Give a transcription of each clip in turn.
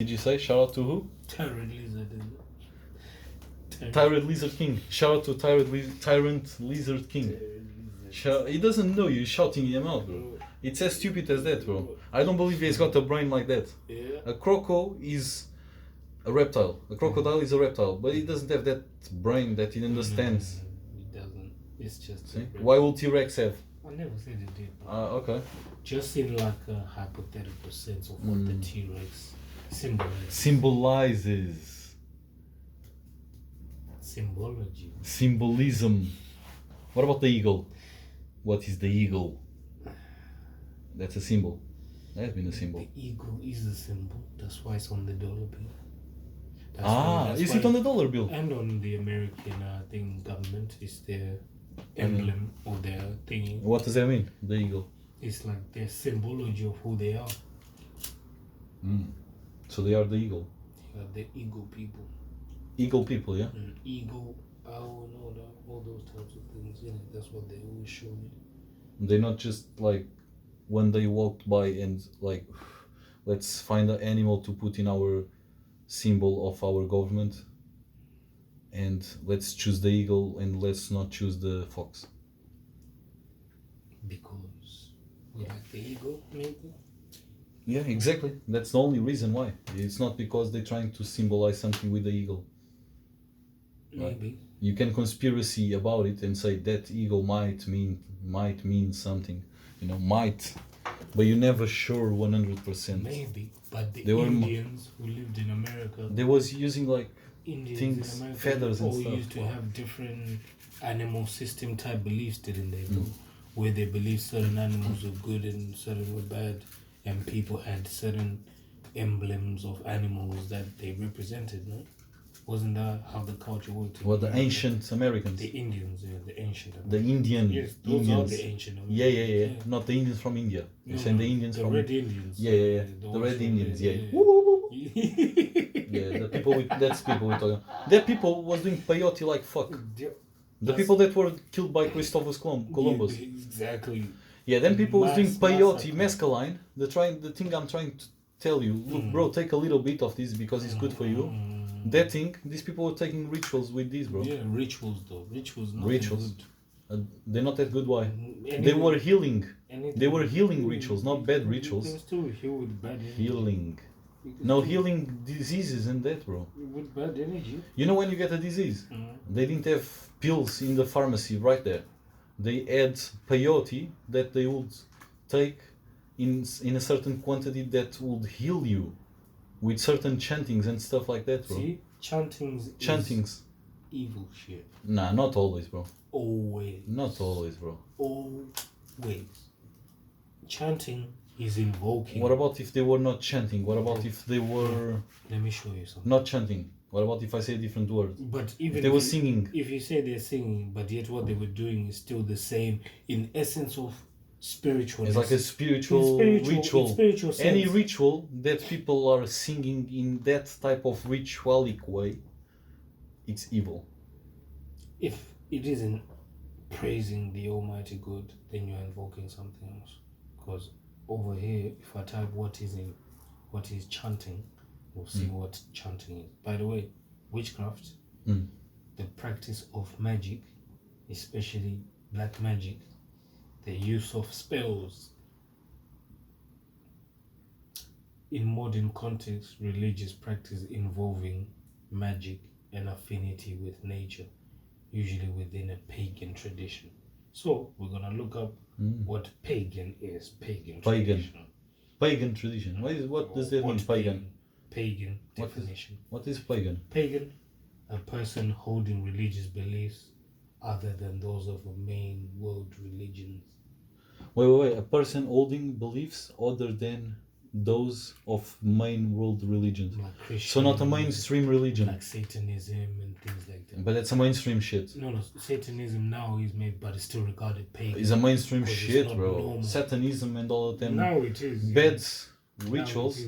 Did you say shout out to who? Tyrant Lizard. Tyrant Lizard King. Shout out to Tyrant Lizard King. He doesn't know you shouting him out, bro. It's as stupid as that, bro. I don't believe he's got a brain like that. Yeah. A croco is a reptile. A crocodile is a reptile, but he doesn't have that brain that he understands. It doesn't. It's just. See? Why will T-Rex have? I never said it did. Okay. Just in like a hypothetical sense of what the T-Rex symbolizes. Symbolizes. Symbology. Symbolism. What about the eagle? What is the eagle? That's a symbol. That has been a symbol. The eagle is a symbol. That's why it's on the dollar bill. Is it on the dollar bill? And on the American government is their emblem or their thingy. What does that mean? The eagle. It's like their symbology of who they are. So they are the eagle. They are the eagle people. Eagle people, yeah? Eagle, owl, all those types of things. Yeah, that's what they always show me. They're not just like when they walked by and like, let's find an animal to put in our symbol of our government, and let's choose the eagle and let's not choose the fox. Because we like the eagle, maybe? Yeah, exactly. That's the only reason why. It's not because they're trying to symbolize something with the eagle. Maybe. You can conspiracy about it and say that eagle might mean something, might, but you're never sure 100%. Maybe, but the Indians who lived in America, they was using like Indians things, in America, feathers and all stuff. used to have different animal system type beliefs, didn't they? Where they believed certain animals were good and certain were bad, and people had certain emblems of animals that they represented, no? Wasn't that how the culture worked? Well, the ancient Americans. The Indians, yeah, the ancient Americans. The Indian. Yes, those Indians. are the ancient Americans. Yeah. Not the Indians from India. You're saying the Indians the from... Red Indians. Yeah. The Red Indians, yeah. Yeah, the people that's people we're talking about. That people was doing peyote like fuck. The people that were killed by Christopher Columbus. Yeah, exactly. Yeah, then people was doing peyote, mescaline. The thing I'm trying to tell you, look, bro, take a little bit of this because it's good for you. That thing, these people were taking rituals with this, bro. Yeah, rituals though. Rituals. Good. They're not that good. Why? They were healing. They were healing rituals, not bad rituals. You can still heal with bad energy. Healing. No, healing diseases and that, bro. With bad energy. You know when you get a disease, they didn't have pills in the pharmacy right there. They had peyote that they would take in a certain quantity that would heal you with certain chantings and stuff like that, bro. See, chantings is evil shit. Nah, not always, bro. Always. Not always, bro. Always. Chanting is invoking. What about if they were not chanting? What about if they were... Let me show you something. Not chanting. What about if I say a different word? But even if they were singing. If you say they're singing, but yet what they were doing is still the same in essence of spiritualness. It's like a spiritual ritual. In spiritual sense. Any ritual that people are singing in that type of ritualic way, it's evil. If it isn't praising the Almighty God, then you're invoking something else. Because over here, if I type what is chanting, we'll see what chanting is. By the way, witchcraft, the practice of magic, especially black magic, the use of spells. In modern context, religious practice involving magic and affinity with nature, usually within a pagan tradition. So we're gonna look up what pagan is. Pagan tradition. Pagan tradition. What does that mean? Pagan. Pagan definition. What is pagan? Pagan, a person holding religious beliefs other than those of a main world religions. Wait. A person holding beliefs other than those of main world religions. Like so not a mainstream religion. Like Satanism and things like that. But that's a mainstream shit. No. Satanism now is made, but it's still regarded pagan. It's a mainstream shit, bro. Normal. Satanism and all of them. Now it is. Bad rituals.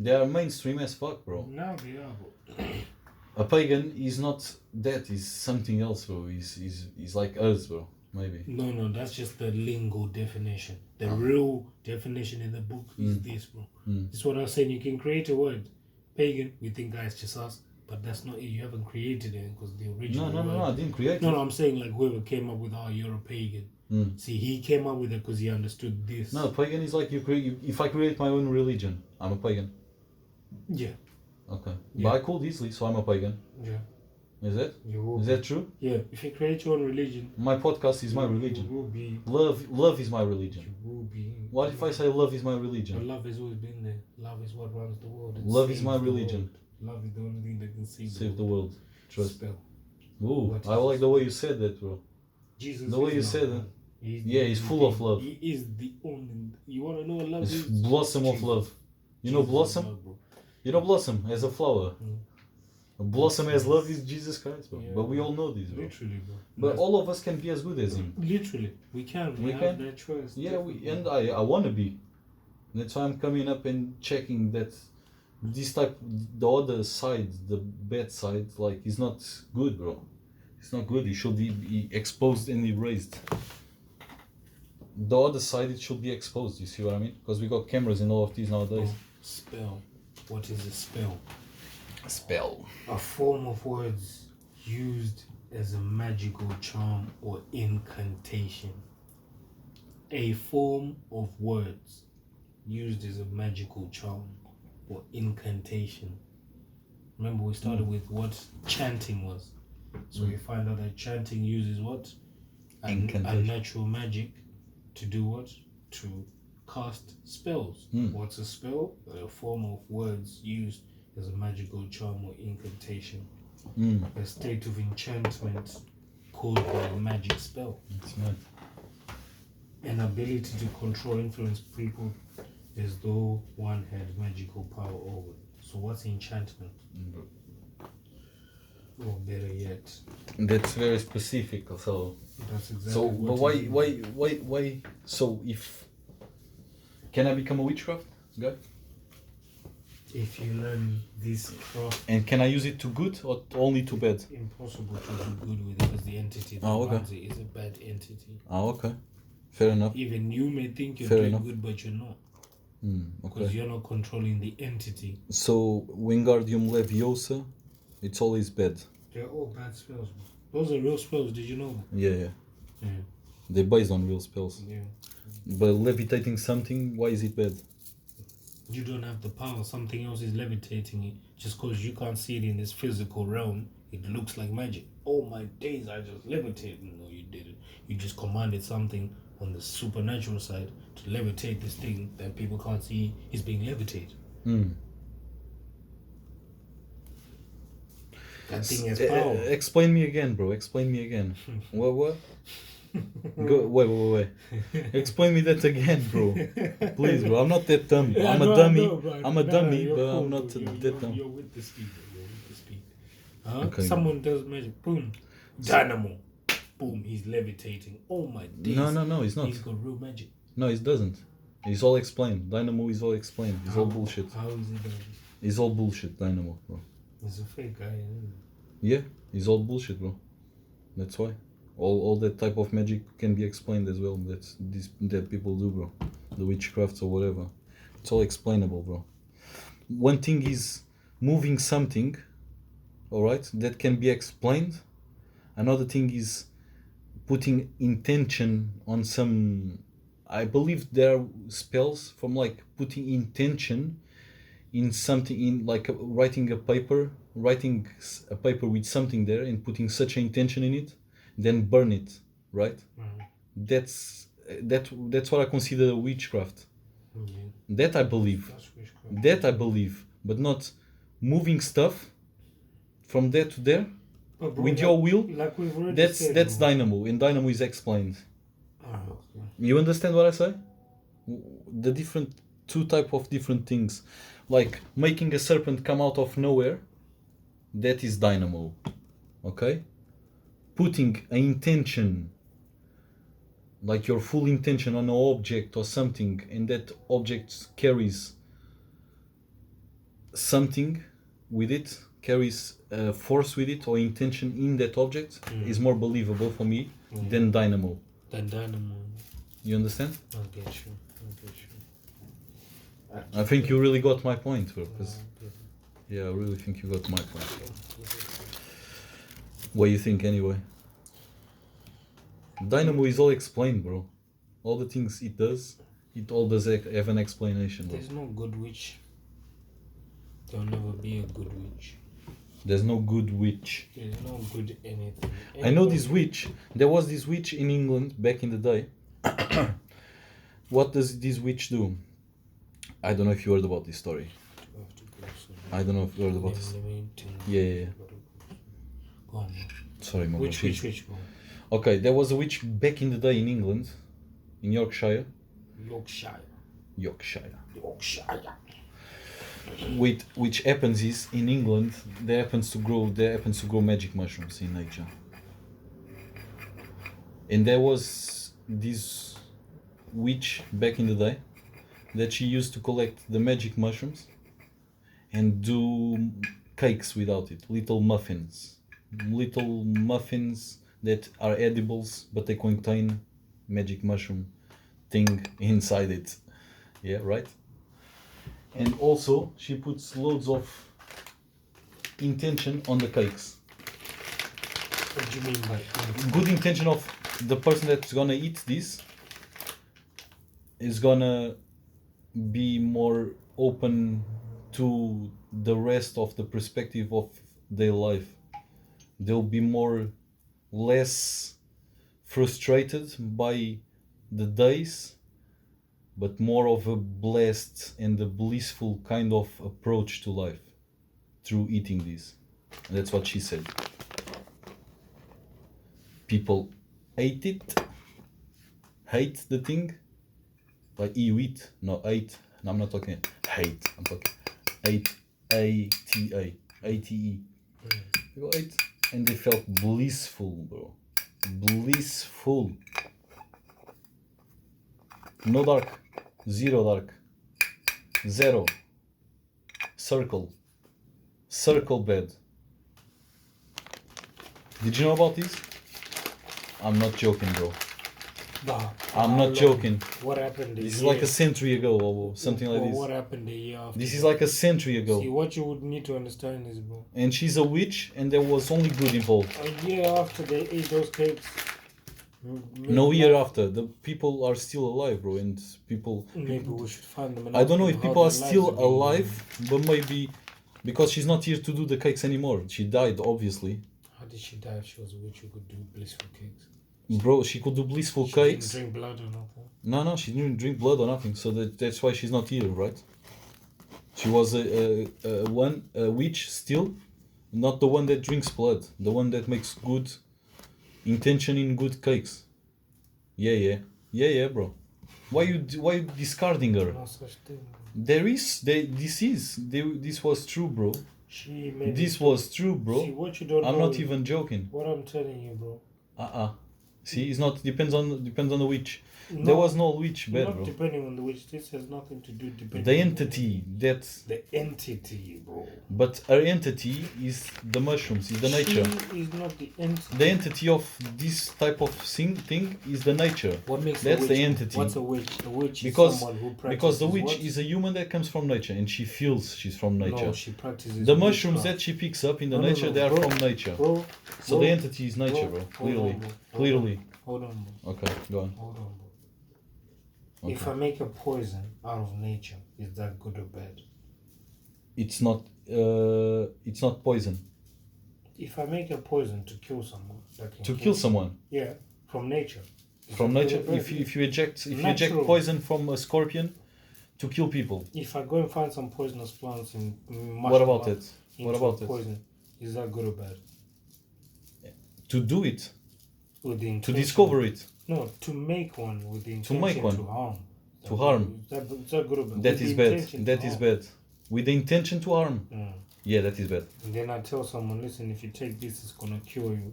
They are mainstream as fuck, bro. Now they are. A pagan is not that. Is something else, bro. He's like us, bro. Maybe. No, that's just the lingo definition. The real definition in the book is this, bro. This is what I was saying. You can create a word, pagan, we think that it's just us, but that's not it. You haven't created it because the original. No, I didn't create it. No, I'm saying like whoever came up with, oh, you're a pagan. See, he came up with it because he understood this. No, pagan is like if I create my own religion, I'm a pagan. Yeah. Okay. Yeah. But I could easily, so I'm a pagan. Yeah. Is it? You will Is be. that true? Yeah. If you create your own religion, My podcast is my religion. You will be. Love is my religion. You will be. What if I say love is my But religion? love has always been there. Love is what runs the world. It Love is saves my the religion. world. Love is the only thing that can Save the world. Trust. Spell. Ooh, What I is like the way you said that, bro. Jesus. The way is you love, said man. it. He's Yeah, the he's only full of thing. love. He is the only. You want to know what love It's is? blossom of Jesus. love. You know Jesus is blossom? love, bro. You know blossom as a flower. A blossom as love is Jesus Christ, bro. Yeah. But we all know this, bro. Literally, bro. But all of us can be as good as him. Literally, we can. We have can? that choice. Yeah, I want to be. That's why I'm coming up and checking that this type, the other side, the bad side, like, is not good, bro. It's not good. It should be exposed and erased. The other side, it should be exposed. You see what I mean? Because we got cameras in all of these nowadays. Spell. What is a spell? A spell. A form of words used as a magical charm or incantation. A form of words used as a magical charm or incantation. Remember, we started with what chanting was. So we find out that chanting uses what? A natural magic to do what? To cast spells. What's a spell? A form of words used as a magical charm or incantation. A state of enchantment caused by a magic spell. That's mad. An ability to control, influence people as though one had magical power over it. So what's enchantment? Or better yet, That's very specific. So, that's exactly so what but it is. why? So if can I become a witchcraft guy? If you learn this craft, And can I use it to good or only to bad? impossible to do good with it because the entity that runs it is a bad entity. Okay. Fair enough. Even you may think you're Fair doing enough. good, but you're not. Because Okay. you're not controlling the entity. So Wingardium Leviosa, it's always bad. They're all bad spells. Those are real spells. Did you know that? Yeah. Yeah. They're based on real spells. Yeah. But levitating something, why is it bad? You don't have the power. Something else is levitating it. Just because you can't see it in this physical realm, it looks like magic. Oh my days, I just levitated. No, you didn't. You just commanded something on the supernatural side to levitate this thing that people can't see is being levitated. That thing has power. Explain me again, bro. Explain me again. What? Go, wait. Explain me that again, bro. Please, bro. I'm not that dumb. Yeah, I'm no, a I dummy. know, bro. I'm a No, dummy, you're but cool, I'm not bro. that dumb. You're with the speed, bro. You're with the speed. Okay. Someone does magic. Boom. Dynamo. Boom. He's levitating. Oh my days. No, he's not. He's got real magic. No, it doesn't. It's all explained. Dynamo is all explained. It's all bullshit. How is it done? It's all bullshit, Dynamo, bro. He's a fake guy, isn't Yeah, it's all bullshit, bro. That's why. All that type of magic can be explained as well. That people do, bro. The witchcrafts or whatever. It's all explainable, bro. One thing is moving something, alright, that can be explained. Another thing is putting intention on some. I believe there are spells from like putting intention in something, in like writing a paper with something there and putting such an intention in it, then burn it, right? That's what I consider witchcraft. That I believe. That I believe, but not moving stuff from there to there with your will. Like we've already That's said, Dynamo, and Dynamo is explained. Okay. You understand what I say? The two type of different things, like making a serpent come out of nowhere. That is Dynamo, okay? Putting an intention, like your full intention on an object or something, and that object carries something with it, carries force with it or intention in that object, is more believable for me than Dynamo. Than Dynamo. You understand? I get you. I think you really got my point, bro. 'Cause Yeah, I really think you got my point. What do you think anyway? Dynamo is all explained, bro. All the things it does, it all does have an explanation, bro. There's no good witch. There'll never be a good witch. There's no good witch. There's no good anything. I know this witch. There was this witch in England back in the day. What does this witch do? I don't know if you heard about this story. I don't know if you heard about this. Yeah. Go on. Sorry, Mama. Which witch? Okay, there was a witch back in the day in England, in Yorkshire. Yorkshire. Which happens is in England there happens to grow magic mushrooms in nature. And there was this witch back in the day that she used to collect the magic mushrooms and do cakes without it, little muffins that are edibles, but they contain magic mushroom thing inside it. Yeah, right? And also she puts loads of intention on the cakes. What do you mean by good intention of the person that's gonna eat this is gonna be more open to the rest of the perspective of their life. They'll be less frustrated by the days, but more of a blessed and a blissful kind of approach to life through eating this. And that's what she said. People hate the thing, like you eat, no hate. No, I'm not talking hate. I'm talking hate, A-T-A, A-T-E. People ate and they felt blissful, bro. Blissful. No dark, zero dark, zero. Circle bed. Did you know about this? I'm not joking, bro. Nah, I'm not joking. What happened? This is like a century ago or something like this. What happened a year after? This is like a century ago. See, what you would need to understand is, bro. And she's a witch, and there was only good involved. A year after they ate those cakes. No year after. The people are still alive, bro, and people. Maybe we should find them. I don't know if people are still alive, but maybe because she's not here to do the cakes anymore. She died, obviously. How did she die if she was a witch who could do blissful cakes? Bro, she could do blissful She cakes. didn't drink blood or nothing. No, she didn't drink blood or nothing. So that's why she's not here, right? She was a witch still, not the one that drinks blood, the one that makes good intention in good cakes. Yeah, bro. Why you discarding her? No such thing. This was true, bro. This was true, bro. See, what you don't I'm know not even joking. What I'm telling you, bro. See, it's not depends on the witch. No, there was no witch bed, not bro. depending on the witch. This has nothing to do depending. The entity the entity, bro. But her entity is the mushrooms, is the nature. She is not the entity. The entity of this type of thing is the nature. What makes that's a witch? The entity. What's a witch? A witch because, is someone who practices. Because the witch what? is a human that comes from nature and she feels she's from nature. No, she practices. The mushrooms that she picks up in the nature, they are bro, from nature. Bro, so the entity is nature, bro. Clearly. Hold on, bro. Okay, go on. Hold on, bro. Okay. If I make a poison out of nature, is that good or bad? It's not poison. If I make a poison to kill someone, to kill someone. Yeah, from nature. From nature, if you eject poison from a scorpion to kill people. If I go and find some poisonous plants and what about it? What about poison, is that good or bad? To do it. With the to discover it. No, to make one with the intention to make one. To harm. To harm. Is that good or bad? That is bad. That is bad. With the intention to harm. Yeah, that is bad. And then I tell someone, listen, if you take this, it's gonna kill you.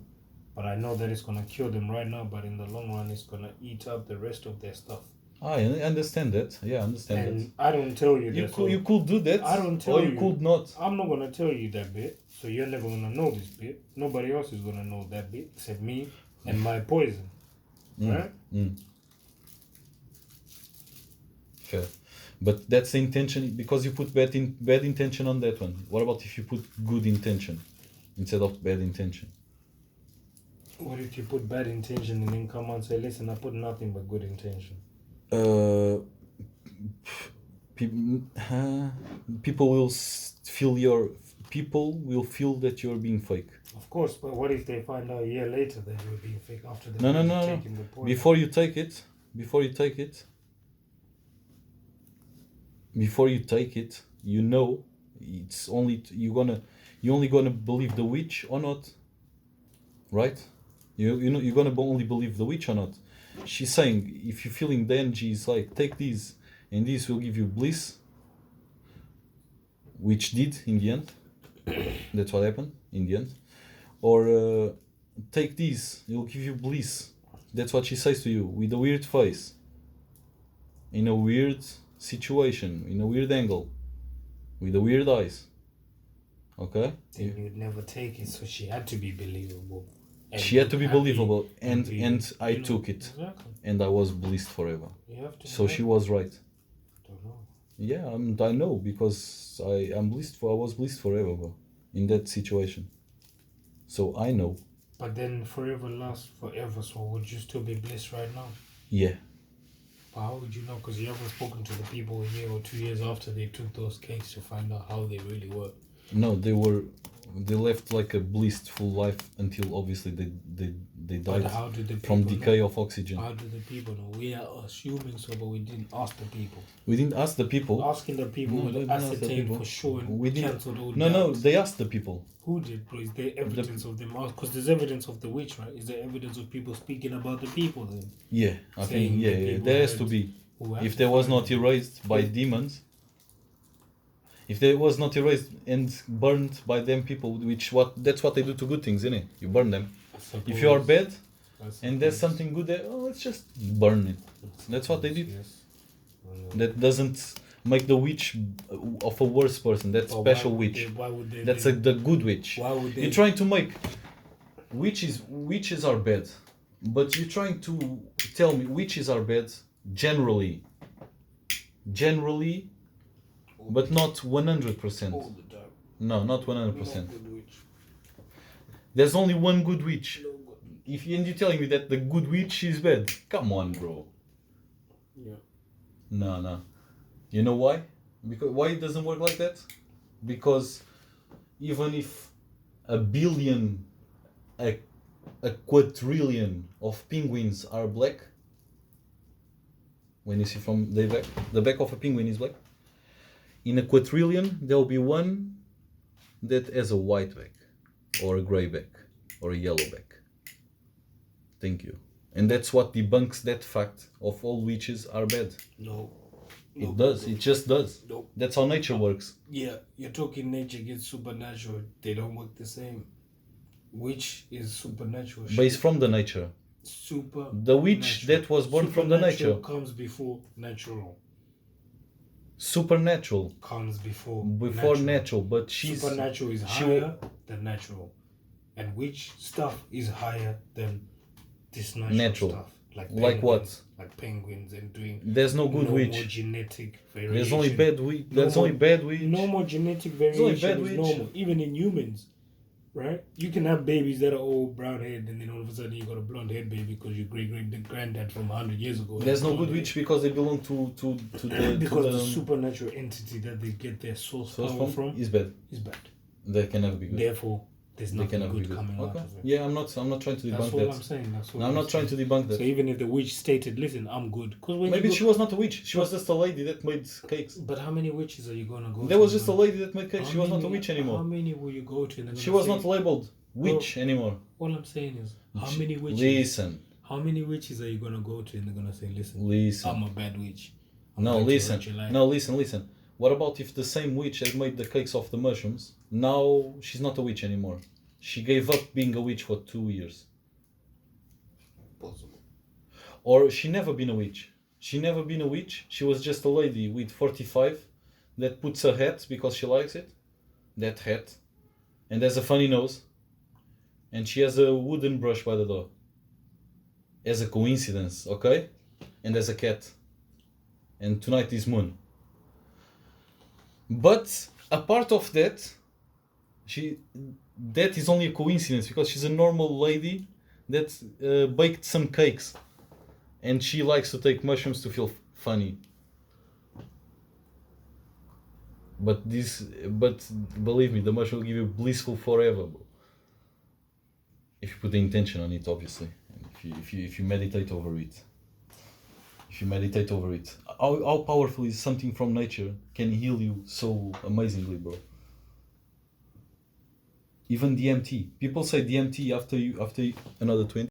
But I know that it's gonna kill them right now, but in the long run, it's gonna eat up the rest of their stuff. I understand that. Yeah, I understand and that. I don't tell you that. You could do that. I don't tell you. Or you could not. I'm not gonna tell you that bit, so you're never gonna know this bit. Nobody else is gonna know that bit except me and my poison. Right? Fair. But that's the intention because you put bad intention on that one. What about if you put good intention instead of bad intention? What if you put bad intention and then come out and say, listen, I put nothing but good intention? People will feel that you're being fake. Of course, but what if they find out a year later that you're being fake after they've taken the point? Before you take it, you know, it's only you're only gonna believe the witch or not, right? You know you're gonna only believe the witch or not. She's saying if you're feeling the energy is like take these and this will give you bliss, which did in the end. That's what happened in the end. Or take these, it will give you bliss. That's what she says to you with a weird face, in a weird situation, in a weird angle, with a weird eyes. Okay? Then you'd never take it, so she had to be believable. She had to be believable, and I took it, exactly. and I was blissed forever. You have to. So she was right. Don't know. Yeah, I know because I was blissed forever, bro, in that situation. So I know. But then forever lasts forever, so would you still be blissed right now? Yeah. But how would you know? Because you haven't spoken to the people a year or 2 years after they took those cakes to find out how they really were. No, they left like a blissful life until obviously they died from decay of oxygen. How do the people know? We are assuming so, but we didn't ask the people. We didn't ask the people. Asking the people would ascertain for sure and cancel all No, they asked the people. Who did, bro? Is there evidence of them? Because there's evidence of the witch, right? Is there evidence of people speaking about the people then? Yeah, I think, yeah. There has to be. If there was not erased by demons, if there was not erased and burned by them people, that's what they do to good things, isn't it? You burn them. If you are bad and there's something good there, let's just burn it. That's what they did. Yes. That doesn't make the witch of a worse person. That's special witch. Why would they? That's the good witch. Why would they? You're trying to make witches are bad, but you're trying to tell me witches are bad generally, but not 100%. All the time. No, not 100%. No good witch. There's only one good witch. No good. And you're telling me that the good witch is bad? Come on, bro. Yeah. No. You know why? Because why it doesn't work like that? Because even if a billion, a quadrillion of penguins are black, when you see from the back of a penguin is black. In a quadrillion, there will be one that has a white back, or a grey back, or a yellow back. Thank you. And that's what debunks that fact of all witches are bad. No. It does. It just does. No. That's how nature works. Yeah, you're talking nature against supernatural. They don't work the same. Witch is supernatural. But it's from the nature. The witch that was born from the nature comes before natural. Supernatural comes before natural, but supernatural is higher than natural, and witch stuff is higher than this natural stuff. Like what? Like penguins and doing. There's no good witch. No more genetic variation. There's only bad witch. There's only bad witch. No more genetic variation is normal, even in humans. Right? You can have babies that are all brown haired and then all of a sudden you got a blonde haired baby because your great granddad from 100 years ago. There's no good witch because they belong to the supernatural entity that they get their source power from is bad. They can never be good. Therefore, there's nothing good coming out of it. Yeah, I'm not trying to debunk that. That's what I'm saying. I'm not trying to debunk that. So even if the witch stated, listen, I'm good. Maybe she was not a witch. She was just a lady that made cakes. But how many witches are you going to go to? There was just a lady that made cakes. She was not a witch anymore. How many will you go to? She was not labeled witch anymore. All I'm saying is, how many witches? Listen. How many witches are you going to go to and they're going to say, listen, I'm a bad witch. No, listen. What about if the same witch has made the cakes of the mushrooms? Now she's not a witch anymore. She gave up being a witch for 2 years. Possible. Or she never been a witch. She never been a witch. She was just a lady with 45 that puts a hat because she likes it. That hat. And has a funny nose. And she has a wooden brush by the door. As a coincidence, okay? And there's a cat. And tonight is moon. But a part of that, that is only a coincidence because she's a normal lady that baked some cakes, and she likes to take mushrooms to feel funny. But believe me, the mushroom will give you blissful forever, bro. If you put the intention on it, obviously, and if you meditate over it. If you meditate over it, how powerful is something from nature can heal you so amazingly, bro. Even DMT. People say DMT after another 20.